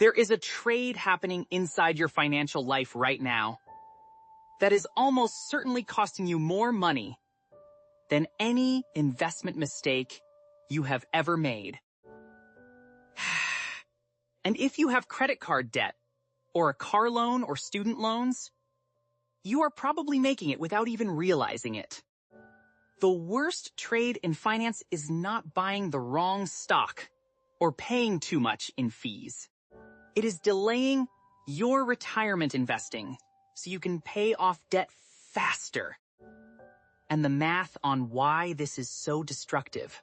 There is a trade happening inside your financial life right now that is almost certainly costing you more money than any investment mistake you have ever made. And if you have credit card debt, or a car loan or student loans, you are probably making it without even realizing it. The worst trade in finance is not buying the wrong stock or paying too much in fees. It is delaying your retirement investing so you can pay off debt faster. And the math on why this is so destructive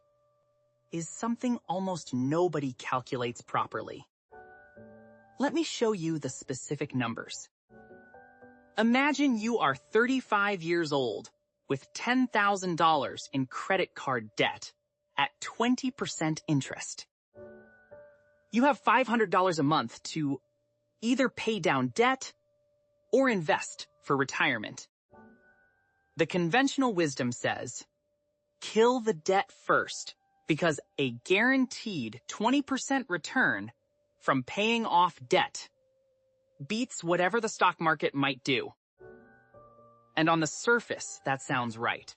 is something almost nobody calculates properly. Let me show you the specific numbers. Imagine you are 35 years old with $10,000 in credit card debt at 20% interest. You have $500 a month to either pay down debt or invest for retirement. The conventional wisdom says, kill the debt first, because a guaranteed 20% return from paying off debt beats whatever the stock market might do. And on the surface, that sounds right.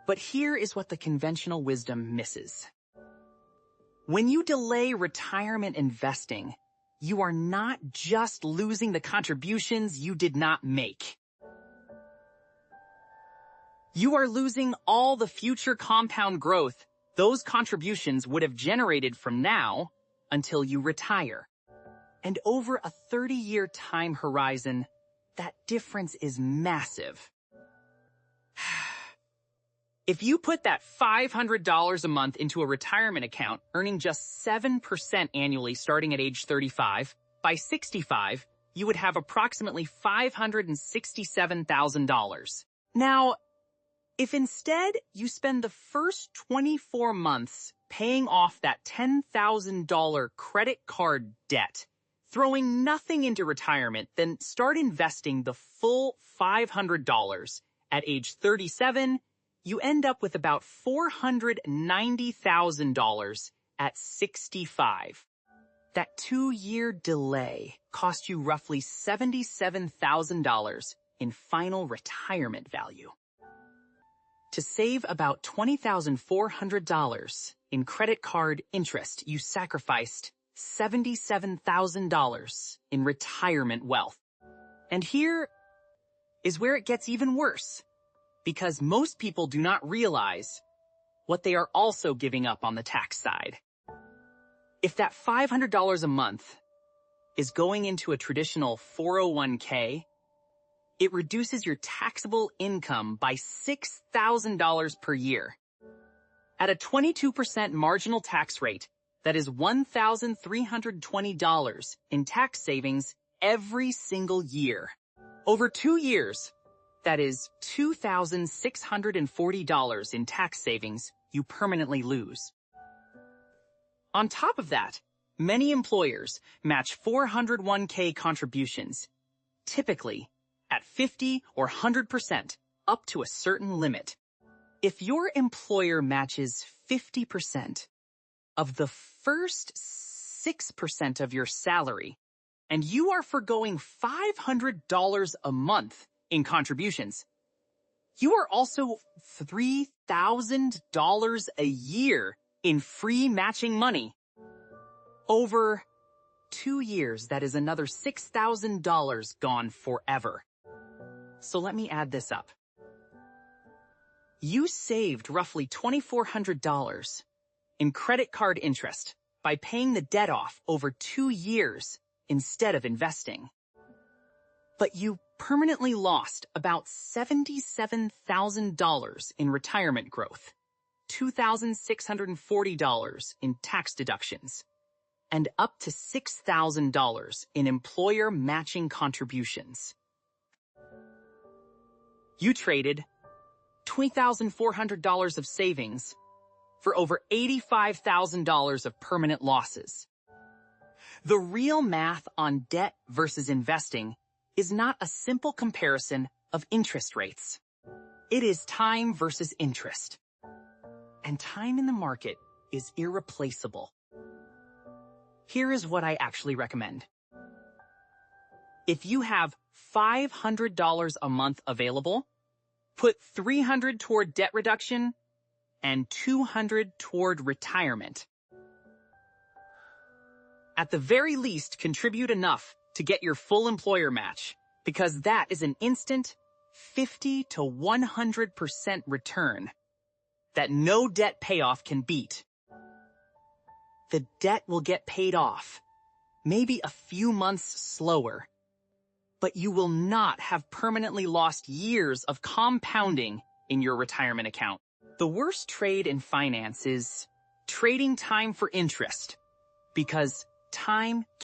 But here is what the conventional wisdom misses. When you delay retirement investing, you are not just losing the contributions you did not make. You are losing all the future compound growth those contributions would have generated from now until you retire. And over a 30-year time horizon, that difference is massive. If you put that $500 a month into a retirement account, earning just 7% annually starting at age 35, by 65, you would have approximately $567,000. Now, if instead you spend the first 24 months paying off that $10,000 credit card debt, throwing nothing into retirement, then start investing the full $500 at age 37, you end up with about $490,000 at 65. That 2-year delay cost you roughly $77,000 in final retirement value. To save about $20,400 in credit card interest, you sacrificed $77,000 in retirement wealth. And here is where it gets even worse, because most people do not realize what they are also giving up on the tax side. If that $500 a month is going into a traditional 401k, it reduces your taxable income by $6,000 per year. At a 22% marginal tax rate, that is $1,320 in tax savings every single year. Over 2 years, that is $2,640 in tax savings you permanently lose. On top of that, many employers match 401k contributions, typically at 50 or 100% up to a certain limit. If your employer matches 50% of the first 6% of your salary, and you are forgoing $500 a month in contributions, you are also $3,000 a year in free matching money. Over 2 years, that is another $6,000 gone forever. So let me add this up. You saved roughly $2,400 in credit card interest by paying the debt off over 2 years instead of investing. But you permanently lost about $77,000 in retirement growth, $2,640 in tax deductions, and up to $6,000 in employer matching contributions. You traded $20,400 of savings for over $85,000 of permanent losses. The real math on debt versus investing is not a simple comparison of interest rates. It is time versus interest. And time in the market is irreplaceable. Here is what I actually recommend. If you have $500 a month available, put $300 toward debt reduction and $200 toward retirement. At the very least, contribute enough to get your full employer match, because that is an instant 50 to 100% return that no debt payoff can beat. The debt will get paid off, maybe a few months slower, but you will not have permanently lost years of compounding in your retirement account. The worst trade in finance is trading time for interest, because time